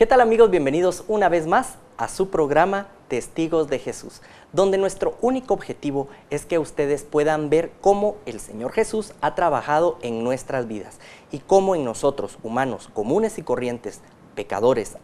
¿Qué tal, amigos? Bienvenidos una vez más a su programa Testigos de Jesús, donde nuestro único objetivo es que ustedes puedan ver cómo el Señor Jesús ha trabajado en nuestras vidas y cómo en nosotros, humanos comunes y corrientes, pecadores,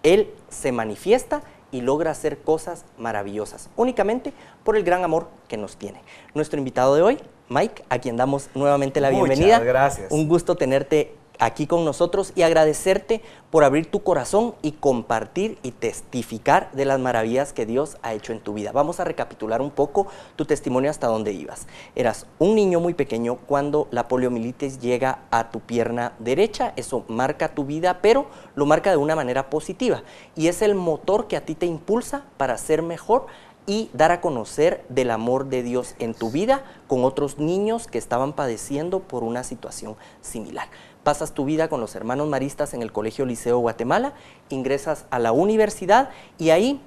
Él se manifiesta y logra hacer cosas maravillosas, únicamente por el gran amor que nos tiene. Nuestro invitado de hoy, Mike, a quien damos nuevamente la bienvenida. Muchas gracias. Un gusto tenerte aquí con nosotros y agradecerte por abrir tu corazón y compartir y testificar de las maravillas que Dios ha hecho en tu vida. Vamos a recapitular un poco tu testimonio hasta dónde ibas. Eras un niño muy pequeño cuando la poliomielitis llega a tu pierna derecha. Eso marca tu vida, pero lo marca de una manera positiva y es el motor que a ti te impulsa para ser mejor y dar a conocer del amor de Dios en tu vida con otros niños que estaban padeciendo por una situación similar. Pasas tu vida con los hermanos maristas en el Colegio Liceo Guatemala, ingresas a la universidad y ahí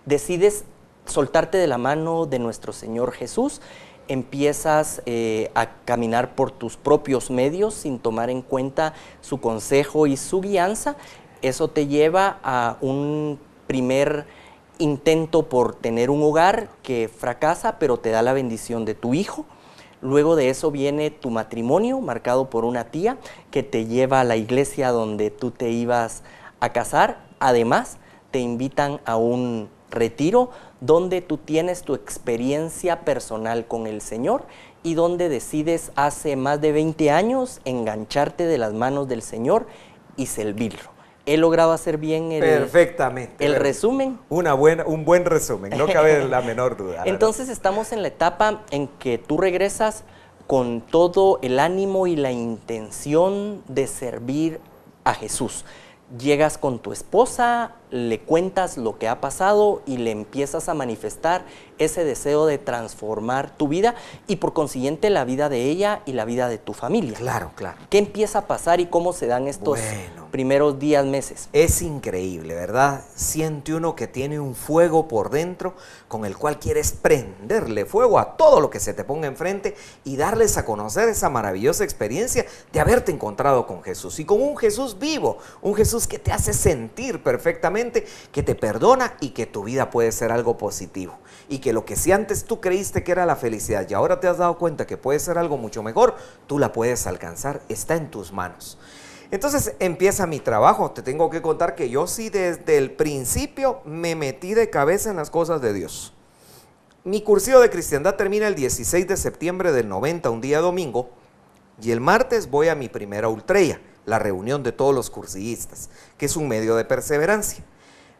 decides soltarte de la mano de nuestro Señor Jesús, empiezas a caminar por tus propios medios sin tomar en cuenta su consejo y su guianza. Eso te lleva a un primer intento por tener un hogar que fracasa, pero te da la bendición de tu hijo. Luego de eso viene tu matrimonio, marcado por una tía que te lleva a la iglesia donde tú te ibas a casar. Además, te invitan a un retiro donde tú tienes tu experiencia personal con el Señor y donde decides hace más de 20 años engancharte de las manos del Señor y servirlo. ¿He logrado hacer bien perfectamente el resumen? Un buen resumen, no cabe la menor duda. Entonces estamos en la etapa en que tú regresas con todo el ánimo y la intención de servir a Jesús. Llegas con tu esposa, le cuentas lo que ha pasado y le empiezas a manifestar ese deseo de transformar tu vida y por consiguiente la vida de ella y la vida de tu familia. Claro, claro. ¿Qué empieza a pasar y cómo se dan estos primeros días, meses? Es increíble, ¿verdad? Siente uno que tiene un fuego por dentro con el cual quieres prenderle fuego a todo lo que se te ponga enfrente y darles a conocer esa maravillosa experiencia de haberte encontrado con Jesús y con un Jesús vivo, un Jesús que te hace sentir perfectamente, que te perdona y que tu vida puede ser algo positivo y que lo que si antes tú creíste que era la felicidad y ahora te has dado cuenta que puede ser algo mucho mejor, tú la puedes alcanzar, está en tus manos. Entonces empieza mi trabajo. Te tengo que contar que yo sí desde el principio me metí de cabeza en las cosas de Dios. Mi cursillo de cristiandad termina el 16 de septiembre del 90, un día domingo, y el martes voy a mi primera ultreya, la reunión de todos los cursillistas, que es un medio de perseverancia.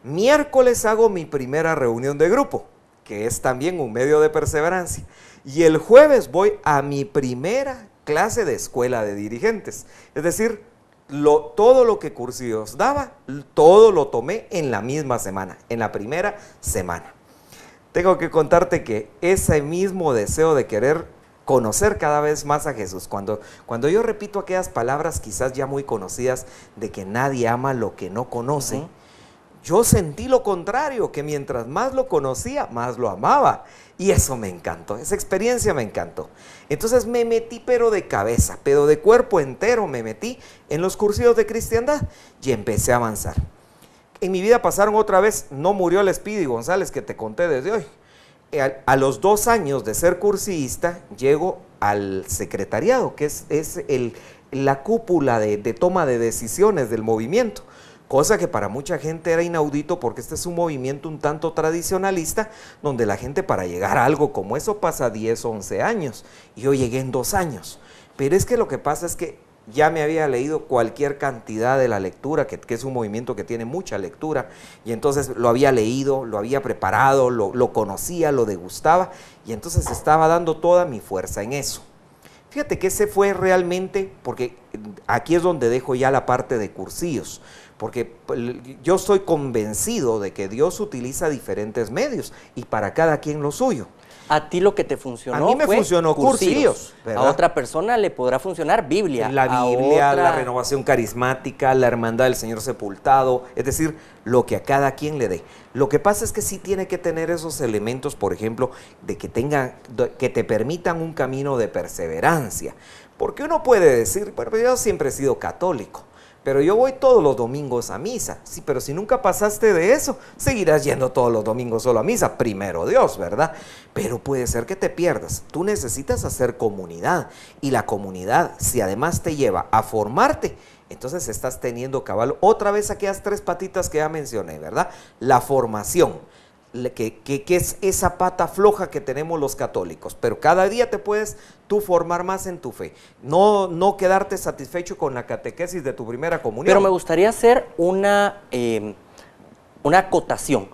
Miércoles hago mi primera reunión de grupo, que es también un medio de perseverancia. Y el jueves voy a mi primera clase de escuela de dirigentes. Es decir, todo lo que cursillos daba, todo lo tomé en la misma semana, en la primera semana. Tengo que contarte que ese mismo deseo de querer conocer cada vez más a Jesús, cuando yo repito aquellas palabras quizás ya muy conocidas de que nadie ama lo que no conoce, yo sentí lo contrario, que mientras más lo conocía, más lo amaba. Y eso me encantó, esa experiencia me encantó. Entonces me metí pero de cabeza, pero de cuerpo entero me metí en los cursillos de cristiandad y empecé a avanzar. En mi vida pasaron otra vez, no murió el Speedy González que te conté desde hoy. A los 2 años de ser cursillista, llego al secretariado, que es la cúpula de toma de decisiones del movimiento. Cosa que para mucha gente era inaudito porque este es un movimiento un tanto tradicionalista donde la gente para llegar a algo como eso pasa 10, 11 años. Y yo llegué en 2 años. Pero es que lo que pasa es que ya me había leído cualquier cantidad de la lectura, que es un movimiento que tiene mucha lectura, y entonces lo había leído, lo había preparado, lo conocía, lo degustaba, y entonces estaba dando toda mi fuerza en eso. Fíjate que ese fue realmente, porque aquí es donde dejo ya la parte de cursillos, porque yo estoy convencido de que Dios utiliza diferentes medios y para cada quien lo suyo. A ti lo que te funcionó a mí me fue funcionó cursillos, ¿verdad? A otra persona le podrá funcionar Biblia. La Biblia, la renovación carismática, la hermandad del Señor sepultado, es decir, lo que a cada quien le dé. Lo que pasa es que sí tiene que tener esos elementos, por ejemplo, de que te permitan un camino de perseverancia. Porque uno puede decir, bueno, yo siempre he sido católico, pero yo voy todos los domingos a misa. Sí, pero si nunca pasaste de eso, seguirás yendo todos los domingos solo a misa, primero Dios, ¿verdad? Pero puede ser que te pierdas. Tú necesitas hacer comunidad, y la comunidad, si además te lleva a formarte, entonces estás teniendo cabal otra vez aquellas 3 patitas que ya mencioné, ¿verdad? La formación, que es esa pata floja que tenemos los católicos, pero cada día te puedes tú formar más en tu fe, no quedarte satisfecho con la catequesis de tu primera comunión. Pero me gustaría hacer una acotación.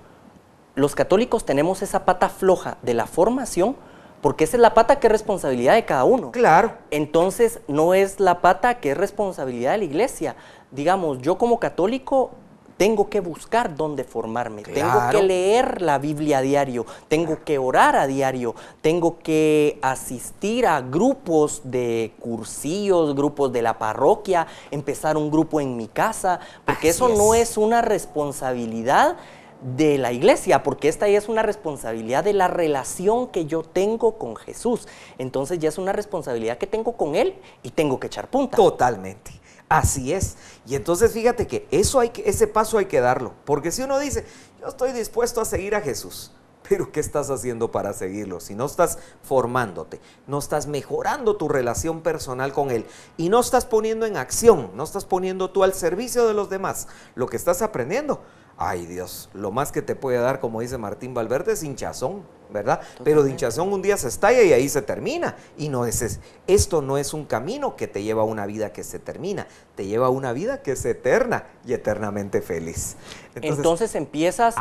Los católicos tenemos esa pata floja de la formación, porque esa es la pata que es responsabilidad de cada uno. Claro. Entonces, no es la pata que es responsabilidad de la iglesia. Digamos, yo como católico tengo que buscar dónde formarme, claro, tengo que leer la Biblia a diario, tengo que orar a diario, tengo que asistir a grupos de cursillos, grupos de la parroquia, empezar un grupo en mi casa, porque eso no es una responsabilidad de la iglesia, porque esta ya es una responsabilidad de la relación que yo tengo con Jesús. Entonces ya es una responsabilidad que tengo con Él y tengo que echar punta. Totalmente, así es. Y entonces fíjate que ese paso hay que darlo, porque si uno dice, yo estoy dispuesto a seguir a Jesús, pero ¿qué estás haciendo para seguirlo? Si no estás formándote, no estás mejorando tu relación personal con Él y no estás poniendo en acción, no estás poniendo tú al servicio de los demás lo que estás aprendiendo. Ay Dios, lo más que te puede dar, como dice Martín Valverde, es hinchazón, ¿verdad? Totalmente. Pero de hinchazón un día se estalla y ahí se termina. Y esto no es un camino que te lleva a una vida que se termina, te lleva a una vida que es eterna y eternamente feliz. Entonces empiezas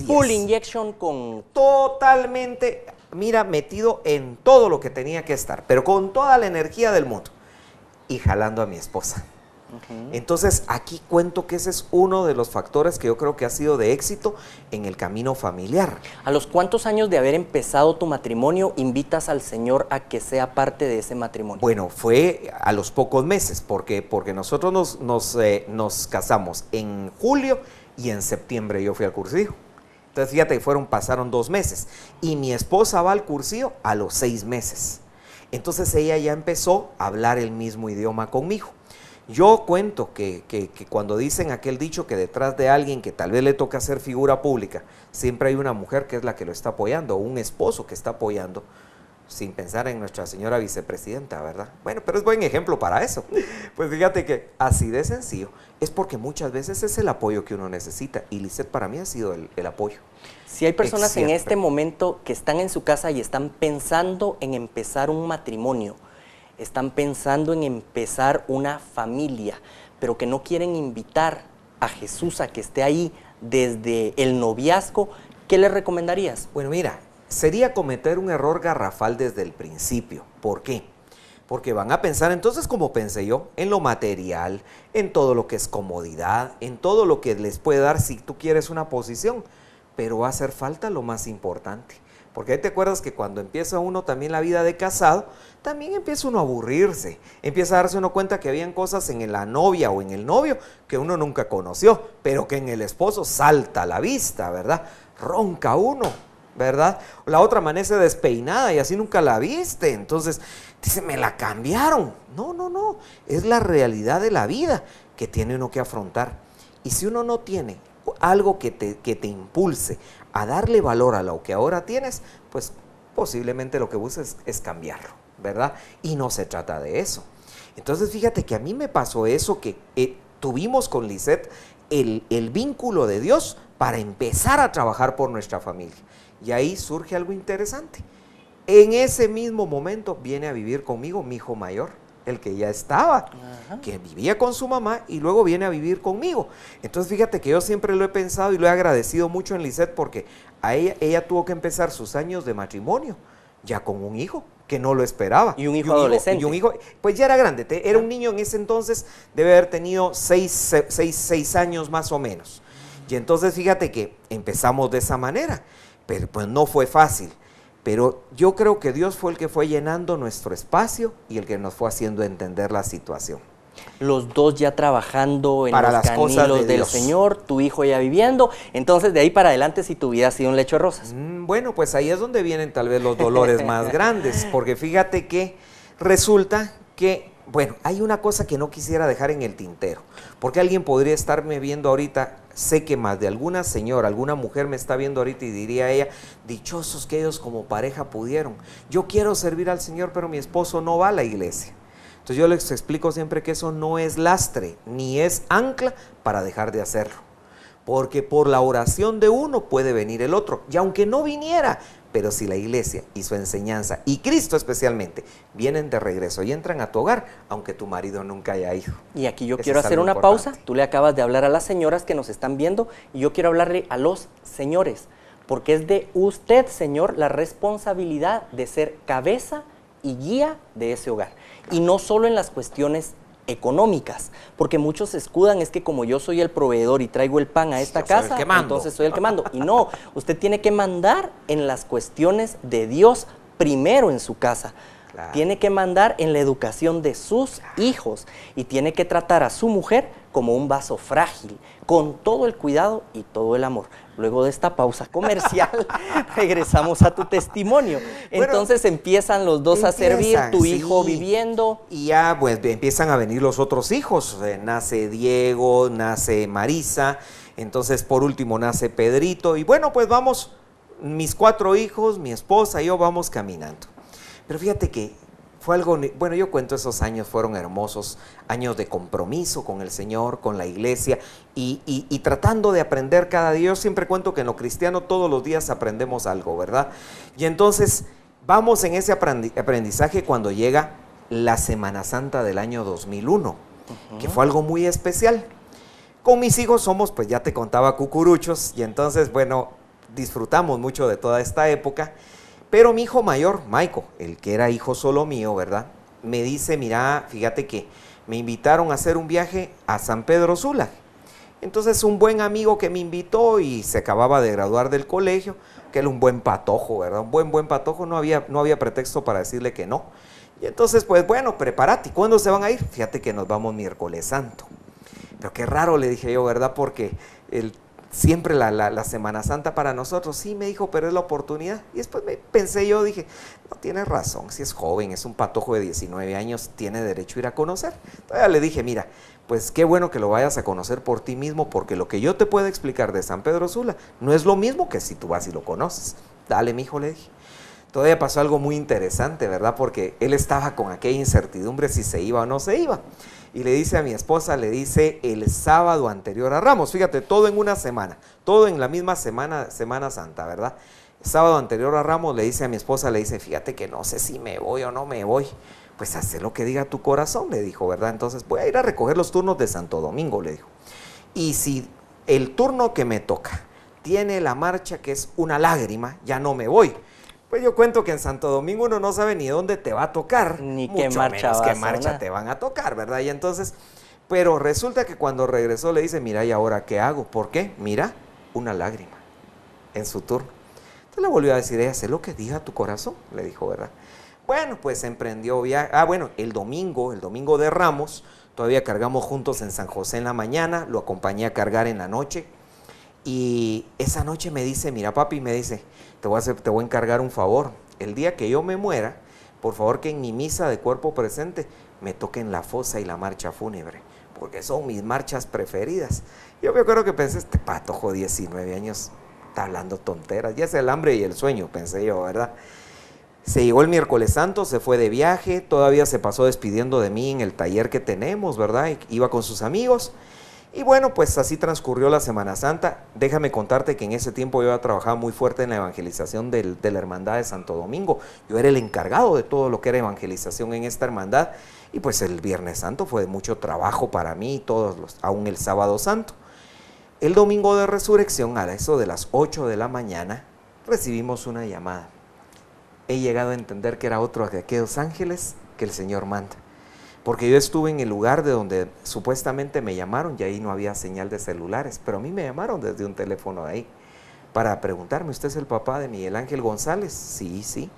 full injection con... Totalmente, mira, metido en todo lo que tenía que estar, pero con toda la energía del mundo y jalando a mi esposa. Entonces aquí cuento que ese es uno de los factores que yo creo que ha sido de éxito en el camino familiar. ¿A los cuántos años de haber empezado tu matrimonio invitas al Señor a que sea parte de ese matrimonio? Bueno, fue a los pocos meses, porque nosotros nos casamos en julio y en septiembre yo fui al cursillo. Entonces fíjate que pasaron 2 meses y mi esposa va al cursillo a los 6 meses. Entonces ella ya empezó a hablar el mismo idioma conmigo. Yo cuento que cuando dicen aquel dicho que detrás de alguien que tal vez le toca ser figura pública, siempre hay una mujer que es la que lo está apoyando, o un esposo que está apoyando, sin pensar en nuestra señora vicepresidenta, ¿verdad? Bueno, pero es buen ejemplo para eso. Pues fíjate que así de sencillo, es porque muchas veces es el apoyo que uno necesita, y Lisette para mí ha sido el apoyo. Si hay personas en este momento que están en su casa y están pensando en empezar un matrimonio, están pensando en empezar una familia, pero que no quieren invitar a Jesús a que esté ahí desde el noviazgo, ¿qué les recomendarías? Bueno, mira, sería cometer un error garrafal desde el principio. ¿Por qué? Porque van a pensar, entonces como pensé yo, en lo material, en todo lo que es comodidad, en todo lo que les puede dar si tú quieres una posición, pero va a hacer falta lo más importante. Porque ahí te acuerdas que cuando empieza uno también la vida de casado, también empieza uno a aburrirse, empieza a darse uno cuenta que habían cosas en la novia o en el novio que uno nunca conoció, pero que en el esposo salta a la vista, ¿verdad? Ronca uno, ¿verdad? La otra amanece despeinada y así nunca la viste, entonces dice, me la cambiaron. No, es la realidad de la vida que tiene uno que afrontar. Y si uno no tiene algo que te impulse a darle valor a lo que ahora tienes, pues posiblemente lo que busques es cambiarlo, ¿verdad? Y no se trata de eso. Entonces fíjate que a mí me pasó eso, que tuvimos con Lisette el vínculo de Dios para empezar a trabajar por nuestra familia. Y ahí surge algo interesante. En ese mismo momento viene a vivir conmigo mi hijo mayor, el que ya estaba, que vivía con su mamá y luego viene a vivir conmigo. Entonces fíjate que yo siempre lo he pensado y lo he agradecido mucho en Lisette, porque a ella tuvo que empezar sus años de matrimonio ya con un hijo que no lo esperaba. Y un hijo adolescente. Y un hijo, pues ya era grande, era un niño en ese entonces, debe haber tenido 6 años más o menos. Y entonces fíjate que empezamos de esa manera, pero pues no fue fácil. Pero yo creo que Dios fue el que fue llenando nuestro espacio y el que nos fue haciendo entender la situación. Los dos ya trabajando en para los las cosas canilos del Señor, tu hijo ya viviendo, entonces de ahí para adelante si tu vida ha sido un lecho de rosas. Bueno, pues ahí es donde vienen tal vez los dolores más grandes, porque fíjate que resulta que, bueno, hay una cosa que no quisiera dejar en el tintero, porque alguien podría estarme viendo ahorita, sé que más de alguna señora, alguna mujer me está viendo ahorita y diría ella, dichosos que ellos como pareja pudieron. Yo quiero servir al Señor, pero mi esposo no va a la iglesia. Entonces yo les explico siempre que eso no es lastre, ni es ancla para dejar de hacerlo. Porque por la oración de uno puede venir el otro, y aunque no viniera, pero si la iglesia y su enseñanza, y Cristo especialmente, vienen de regreso y entran a tu hogar, aunque tu marido nunca haya ido. Y aquí yo Eso quiero es hacer algo una importante. pausa. Tú le acabas de hablar a las señoras que nos están viendo y yo quiero hablarle a los señores, porque es de usted, señor, la responsabilidad de ser cabeza y guía de ese hogar. Y no solo en las cuestiones económicas, porque muchos se escudan, es que como yo soy el proveedor y traigo el pan a esta casa, entonces soy el que mando. Y no, usted tiene que mandar en las cuestiones de Dios primero en su casa. Claro. Tiene que mandar en la educación de sus hijos y tiene que tratar a su mujer como un vaso frágil, con todo el cuidado y todo el amor. Luego de esta pausa comercial, regresamos a tu testimonio. Entonces empiezan los dos a servir, tu hijo viviendo. Y ya pues empiezan a venir los otros hijos. Nace Diego, nace Marisa, entonces por último nace Pedrito. Y bueno, pues vamos, mis 4 hijos, mi esposa y yo vamos caminando. Pero fíjate que fue algo, bueno, yo cuento esos años, fueron hermosos, años de compromiso con el Señor, con la iglesia y tratando de aprender cada día. Yo siempre cuento que en lo cristiano todos los días aprendemos algo, ¿verdad? Y entonces vamos en ese aprendizaje cuando llega la Semana Santa del año 2001, que fue algo muy especial. Con mis hijos somos, pues ya te contaba, cucuruchos, y entonces, bueno, disfrutamos mucho de toda esta época. Pero mi hijo mayor, Michael, el que era hijo solo mío, ¿verdad? Me dice, mira, fíjate que me invitaron a hacer un viaje a San Pedro Sula. Entonces un buen amigo que me invitó y se acababa de graduar del colegio, que era un buen patojo, ¿verdad? Un buen patojo, no había pretexto para decirle que no. Y entonces, pues bueno, prepárate. ¿Y cuándo se van a ir? Fíjate que nos vamos miércoles santo. Pero qué raro, le dije yo, ¿verdad? Porque siempre la Semana Santa para nosotros, sí, me dijo, pero es la oportunidad. Y después pensé yo, dije, no, tienes razón, si es joven, es un patojo de 19 años, tiene derecho a ir a conocer. Todavía le dije, mira, pues qué bueno que lo vayas a conocer por ti mismo, porque lo que yo te puedo explicar de San Pedro Sula no es lo mismo que si tú vas y lo conoces. Dale, mijo, le dije. Todavía pasó algo muy interesante, ¿verdad? Porque él estaba con aquella incertidumbre si se iba o no se iba. Y le dice a mi esposa, le dice el sábado anterior a Ramos, fíjate, todo en una semana, todo en la misma Semana Santa, ¿verdad? El sábado anterior a Ramos le dice a mi esposa, le dice, fíjate que no sé si me voy o no me voy. Pues haz lo que diga tu corazón, le dijo, ¿verdad? Entonces voy a ir a recoger los turnos de Santo Domingo, le dijo. Y si el turno que me toca tiene la marcha que es una lágrima, ya no me voy. Pues yo cuento que en Santo Domingo uno no sabe ni dónde te va a tocar, ni mucho qué marcha menos qué marcha te van a tocar, ¿verdad? Y entonces, pero resulta que cuando regresó le dice, mira, ¿y ahora qué hago? ¿Por qué? Mira, una lágrima en su turno. Entonces le volvió a decir, ella, sé lo que diga tu corazón, le dijo, ¿verdad? Bueno, pues emprendió viaje. Bueno, el domingo de Ramos, todavía cargamos juntos en San José en la mañana, lo acompañé a cargar en la noche. Y esa noche me dice, mira papi, me dice, te voy a encargar un favor. El día que yo me muera, por favor que en mi misa de cuerpo presente me toquen la fosa y la marcha fúnebre, porque son mis marchas preferidas. Yo me acuerdo que pensé, este patojo 19 años está hablando tonteras, ya es el hambre y el sueño, pensé yo, ¿verdad? Se llegó el miércoles santo, se fue de viaje, todavía se pasó despidiendo de mí en el taller que tenemos, ¿verdad? Iba con sus amigos. Y bueno, pues así transcurrió la Semana Santa. Déjame contarte que en ese tiempo yo había trabajado muy fuerte en la evangelización de la Hermandad de Santo Domingo. Yo era el encargado de todo lo que era evangelización en esta hermandad. Y pues el Viernes Santo fue de mucho trabajo para mí, aún el Sábado Santo. El domingo de Resurrección, a eso de las 8 de la mañana, recibimos una llamada. He llegado a entender que era otro de aquellos ángeles que el Señor manda. Porque yo estuve en el lugar de donde supuestamente me llamaron y ahí no había señal de celulares, pero a mí me llamaron desde un teléfono de ahí para preguntarme, ¿usted es el papá de Miguel Ángel González? Sí, sí,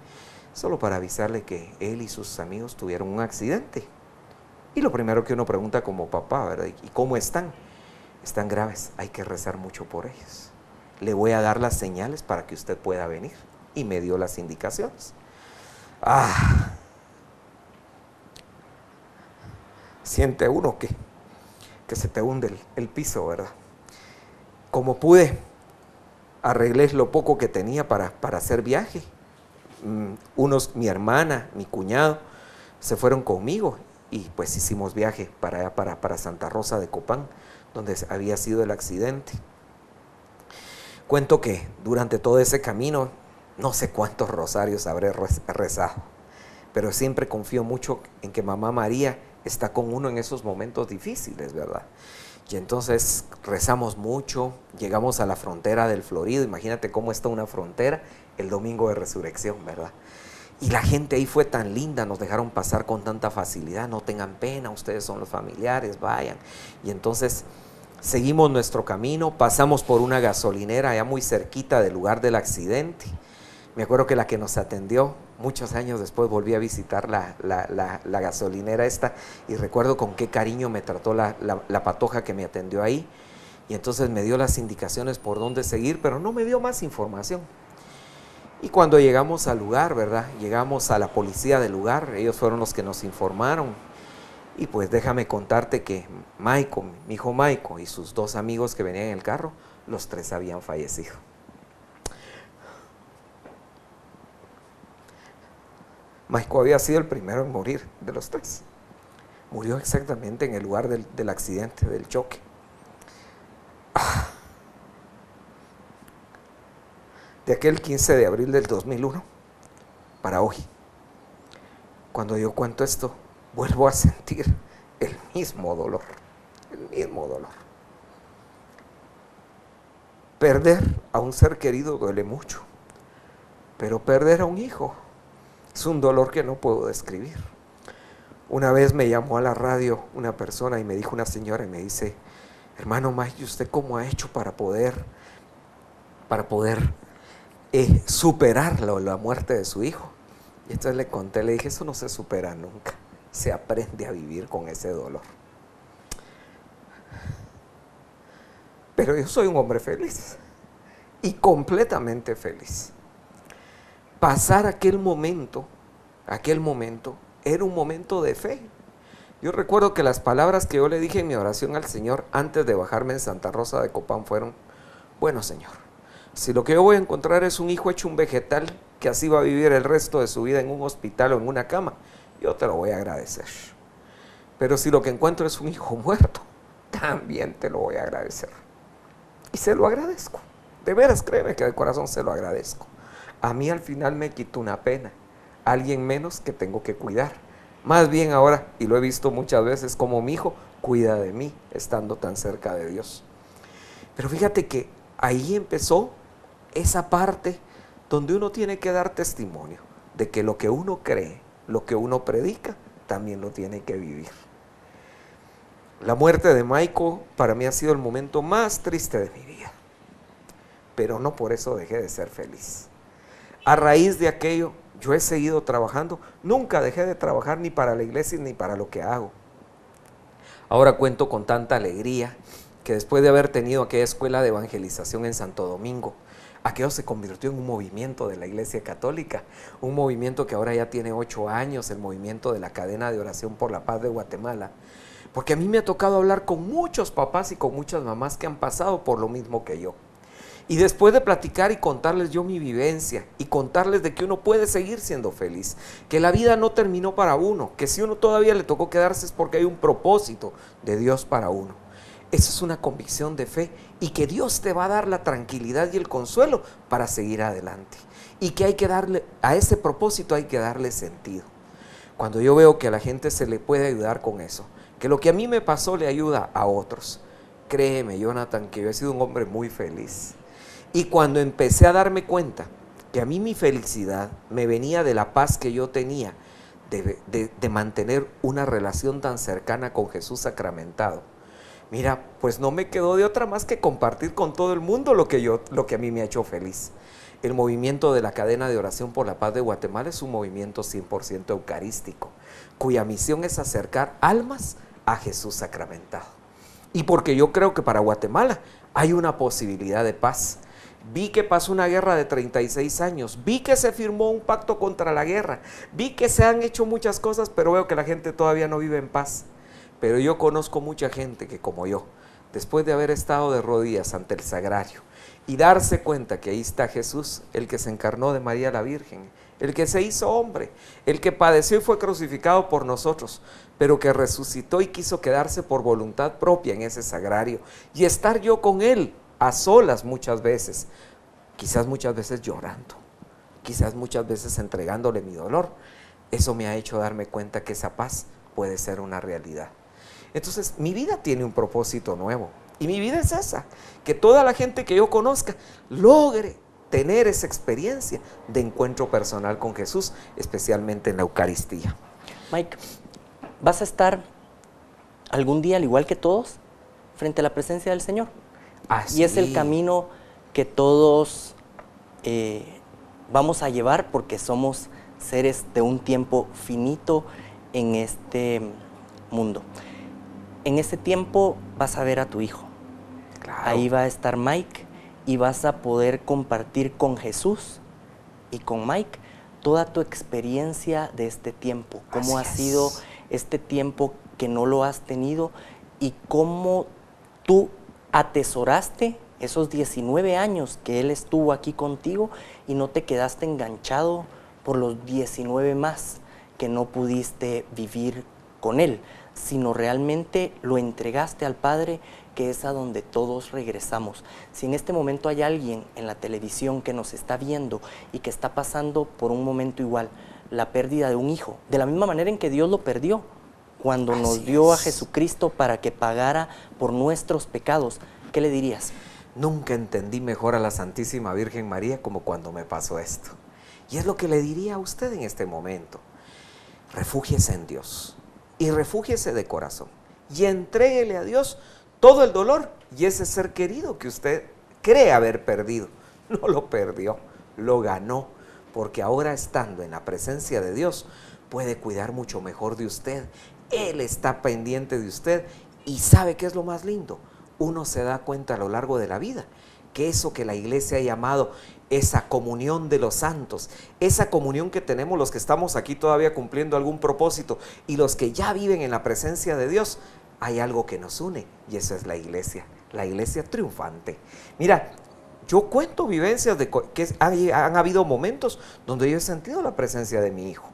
solo para avisarle que él y sus amigos tuvieron un accidente. Y lo primero que uno pregunta como papá, ¿verdad? ¿Y cómo están? Están graves, hay que rezar mucho por ellos. Le voy a dar las señales para que usted pueda venir. Y me dio las indicaciones. siente uno que se te hunde el piso, ¿verdad? Como pude, arreglé lo poco que tenía para hacer viaje. Mi hermana, mi cuñado, se fueron conmigo y pues hicimos viaje para allá, para Santa Rosa de Copán, donde había sido el accidente. Cuento que durante todo ese camino, no sé cuántos rosarios habré rezado, pero siempre confío mucho en que Mamá María está con uno en esos momentos difíciles, ¿verdad? Y entonces rezamos mucho, llegamos a la frontera del Florido, imagínate cómo está una frontera el domingo de resurrección, ¿verdad? Y la gente ahí fue tan linda, nos dejaron pasar con tanta facilidad, no tengan pena, ustedes son los familiares, vayan. Y entonces seguimos nuestro camino, pasamos por una gasolinera allá muy cerquita del lugar del accidente. Me acuerdo que la que nos atendió, muchos años después volví a visitar la gasolinera esta y recuerdo con qué cariño me trató la patoja que me atendió ahí. Y entonces me dio las indicaciones por dónde seguir, pero no me dio más información. Y cuando llegamos al lugar, ¿verdad? Llegamos a la policía del lugar, ellos fueron los que nos informaron. Y pues déjame contarte que Maico, mi hijo Maico y sus dos amigos que venían en el carro, los tres habían fallecido. Maico había sido el primero en morir de los tres. Murió exactamente en el lugar del accidente, del choque. De aquel 15 de abril del 2001 para hoy. Cuando yo cuento esto, vuelvo a sentir el mismo dolor, el mismo dolor. Perder a un ser querido duele mucho, pero perder a un hijo es un dolor que no puedo describir. Una vez me llamó a la radio una persona y me dijo una señora y me dice, hermano Mike, ¿y usted cómo ha hecho para poder superar la muerte de su hijo? Y entonces le conté, le dije, eso no se supera nunca, se aprende a vivir con ese dolor. Pero yo soy un hombre feliz y completamente feliz. Pasar aquel momento era un momento de fe. Yo recuerdo que las palabras que yo le dije en mi oración al Señor antes de bajarme en Santa Rosa de Copán fueron, bueno Señor, si lo que yo voy a encontrar es un hijo hecho un vegetal que así va a vivir el resto de su vida en un hospital o en una cama, yo te lo voy a agradecer. Pero si lo que encuentro es un hijo muerto, también te lo voy a agradecer. Y se lo agradezco. De veras, créeme que de corazón se lo agradezco. A mí al final me quitó una pena, alguien menos que tengo que cuidar. Más bien ahora, y lo he visto muchas veces, como mi hijo cuida de mí, estando tan cerca de Dios. Pero fíjate que ahí empezó esa parte donde uno tiene que dar testimonio de que lo que uno cree, lo que uno predica, también lo tiene que vivir. La muerte de Maico para mí ha sido el momento más triste de mi vida, pero no por eso dejé de ser feliz. A raíz de aquello, yo he seguido trabajando, nunca dejé de trabajar ni para la iglesia ni para lo que hago. Ahora cuento con tanta alegría que después de haber tenido aquella escuela de evangelización en Santo Domingo, aquello se convirtió en un movimiento de la Iglesia Católica, un movimiento que ahora ya tiene 8 años, el movimiento de la Cadena de Oración por la Paz de Guatemala, porque a mí me ha tocado hablar con muchos papás y con muchas mamás que han pasado por lo mismo que yo. Y después de platicar y contarles yo mi vivencia y contarles de que uno puede seguir siendo feliz, que la vida no terminó para uno, que si uno todavía le tocó quedarse es porque hay un propósito de Dios para uno. Esa es una convicción de fe y que Dios te va a dar la tranquilidad y el consuelo para seguir adelante. Y que hay que darle, a ese propósito hay que darle sentido. Cuando yo veo que a la gente se le puede ayudar con eso, que lo que a mí me pasó le ayuda a otros, créeme, Jonathan, que yo he sido un hombre muy feliz. Y cuando empecé a darme cuenta que a mí mi felicidad me venía de la paz que yo tenía, de mantener una relación tan cercana con Jesús sacramentado, mira, pues no me quedó de otra más que compartir con todo el mundo lo que a mí me ha hecho feliz. El movimiento de la Cadena de Oración por la Paz de Guatemala es un movimiento 100% eucarístico, cuya misión es acercar almas a Jesús sacramentado. Y porque yo creo que para Guatemala hay una posibilidad de paz. Vi que pasó una guerra de 36 años, vi que se firmó un pacto contra la guerra, vi que se han hecho muchas cosas, pero veo que la gente todavía no vive en paz. pero yo conozco mucha gente que como yo, después de haber estado de rodillas ante el sagrario y darse cuenta que ahí está Jesús, el que se encarnó de María la Virgen, el que se hizo hombre, el que padeció y fue crucificado por nosotros, pero que resucitó y quiso quedarse por voluntad propia en ese sagrario y estar yo con él a solas muchas veces, quizás muchas veces llorando, quizás muchas veces entregándole mi dolor. Eso me ha hecho darme cuenta que esa paz puede ser una realidad. Entonces, mi vida tiene un propósito nuevo. Y mi vida es esa, que toda la gente que yo conozca logre tener esa experiencia de encuentro personal con Jesús, especialmente en la Eucaristía. Mike, ¿vas a estar algún día, al igual que todos, frente a la presencia del Señor? Así. Y es el camino que todos vamos a llevar, porque somos seres de un tiempo finito en este mundo. En ese tiempo vas a ver a tu hijo. Claro. Ahí va a estar Mike y vas a poder compartir con Jesús y con Mike toda tu experiencia de este tiempo. Cómo ha sido este tiempo que no lo has tenido y cómo tú atesoraste esos 19 años que él estuvo aquí contigo y no te quedaste enganchado por los 19 más que no pudiste vivir con él, sino realmente lo entregaste al Padre, que es a donde todos regresamos. Si en este momento hay alguien en la televisión que nos está viendo y que está pasando por un momento igual, la pérdida de un hijo, de la misma manera en que Dios lo perdió, cuando nos dio a Jesucristo para que pagara por nuestros pecados, ¿qué le dirías? Nunca entendí mejor a la Santísima Virgen María como cuando me pasó esto. Y es lo que le diría a usted en este momento. Refúgiese en Dios y refúgiese de corazón y entréguele a Dios todo el dolor y ese ser querido que usted cree haber perdido. No lo perdió, lo ganó, porque ahora estando en la presencia de Dios puede cuidar mucho mejor de usted. Él está pendiente de usted y ¿sabe qué es lo más lindo? Uno se da cuenta a lo largo de la vida que eso que la iglesia ha llamado esa comunión de los santos, esa comunión que tenemos los que estamos aquí todavía cumpliendo algún propósito y los que ya viven en la presencia de Dios, hay algo que nos une y eso es la iglesia triunfante. Mira, yo cuento vivencias de que han habido momentos donde yo he sentido la presencia de mi hijo.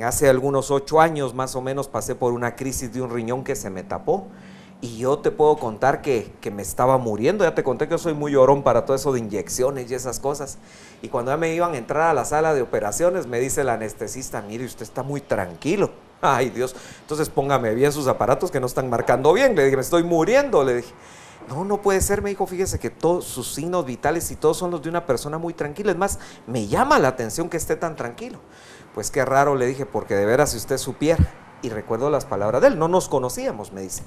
Hace algunos 8 años más o menos pasé por una crisis de un riñón que se me tapó. Y yo te puedo contar que me estaba muriendo. Ya te conté que yo soy muy llorón para todo eso de inyecciones y esas cosas. Y cuando ya me iban a entrar a la sala de operaciones, me dice el anestesista, mire, usted está muy tranquilo. Ay, Dios, entonces póngame bien sus aparatos que no están marcando bien. Le dije, me estoy muriendo, le dije. No puede ser, me dijo, fíjese que todos sus signos vitales y todos son los de una persona muy tranquila. Es más, me llama la atención que esté tan tranquilo. Pues qué raro, le dije, porque de veras si usted supiera. Y recuerdo las palabras de él, no nos conocíamos, me dice.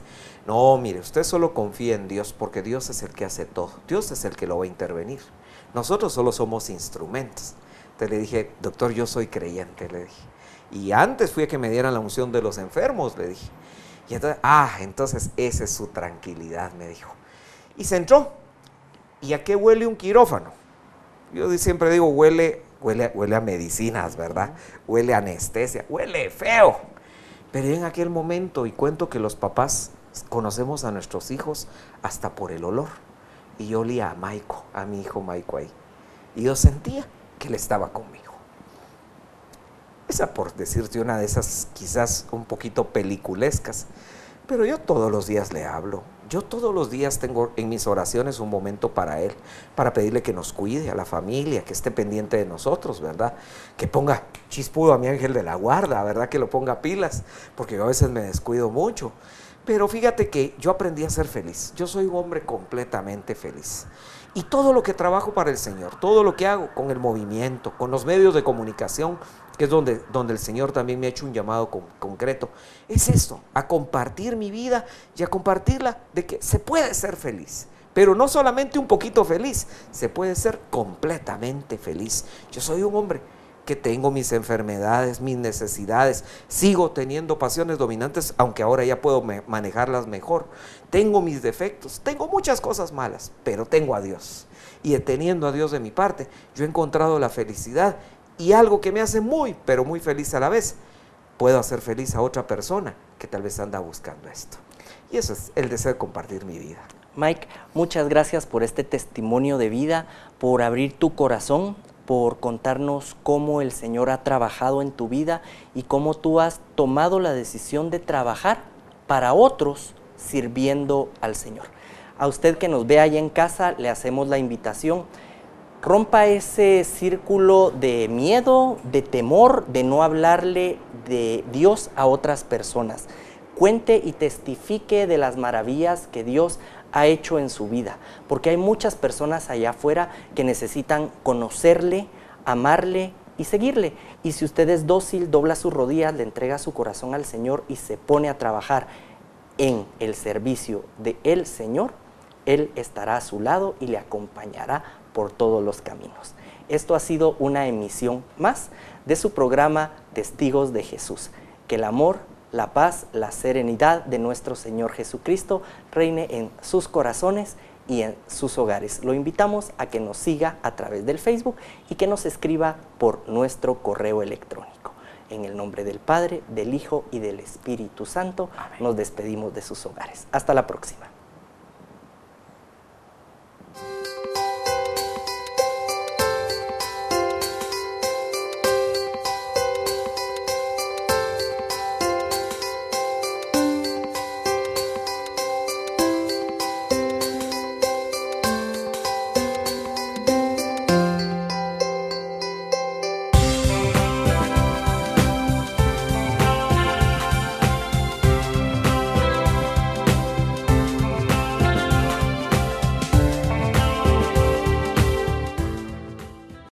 No, mire, usted solo confía en Dios, porque Dios es el que hace todo. Dios es el que lo va a intervenir. Nosotros solo somos instrumentos. Entonces le dije, doctor, yo soy creyente, le dije. Y antes fui a que me dieran la unción de los enfermos, le dije. Y entonces, entonces esa es su tranquilidad, me dijo. Y se entró. ¿Y a qué huele un quirófano? Yo siempre digo, huele a medicinas, ¿verdad? Huele a anestesia, huele feo. Pero en aquel momento, y cuento que los papás conocemos a nuestros hijos hasta por el olor. Y yo olía a Maico, a mi hijo Maico ahí. Y yo sentía que él estaba conmigo. Esa por decirte una de esas quizás un poquito peliculescas. Pero yo todos los días le hablo. Yo todos los días tengo en mis oraciones un momento para él, para pedirle que nos cuide, a la familia, que esté pendiente de nosotros, ¿verdad? Que ponga chispudo a mi ángel de la guarda, ¿verdad? Que lo ponga pilas, porque yo a veces me descuido mucho. Pero fíjate que yo aprendí a ser feliz. Yo soy un hombre completamente feliz. Y todo lo que trabajo para el Señor, todo lo que hago con el movimiento, con los medios de comunicación, que es donde el Señor también me ha hecho un llamado concreto, es esto, a compartir mi vida y a compartirla de que se puede ser feliz, pero no solamente un poquito feliz, se puede ser completamente feliz. Yo soy un hombre que tengo mis enfermedades, mis necesidades, sigo teniendo pasiones dominantes, aunque ahora ya puedo manejarlas mejor. Tengo mis defectos, tengo muchas cosas malas, pero tengo a Dios. Y teniendo a Dios de mi parte, yo he encontrado la felicidad y algo que me hace muy, pero muy feliz a la vez, puedo hacer feliz a otra persona que tal vez anda buscando esto. Y eso es el deseo de compartir mi vida. Mike, muchas gracias por este testimonio de vida, por abrir tu corazón, por contarnos cómo el Señor ha trabajado en tu vida y cómo tú has tomado la decisión de trabajar para otros sirviendo al Señor. A usted que nos ve allá en casa, le hacemos la invitación. Rompa ese círculo de miedo, de temor, de no hablarle de Dios a otras personas. Cuente y testifique de las maravillas que Dios ha hecho en su vida, porque hay muchas personas allá afuera que necesitan conocerle, amarle y seguirle. Y si usted es dócil, dobla sus rodillas, le entrega su corazón al Señor y se pone a trabajar en el servicio del Señor, Él estará a su lado y le acompañará por todos los caminos. Esto ha sido una emisión más de su programa Testigos de Jesús. Que el amor, la paz, la serenidad de nuestro Señor Jesucristo reine en sus corazones y en sus hogares. Lo invitamos a que nos siga a través del Facebook y que nos escriba por nuestro correo electrónico. En el nombre del Padre, del Hijo y del Espíritu Santo, nos despedimos de sus hogares. Hasta la próxima.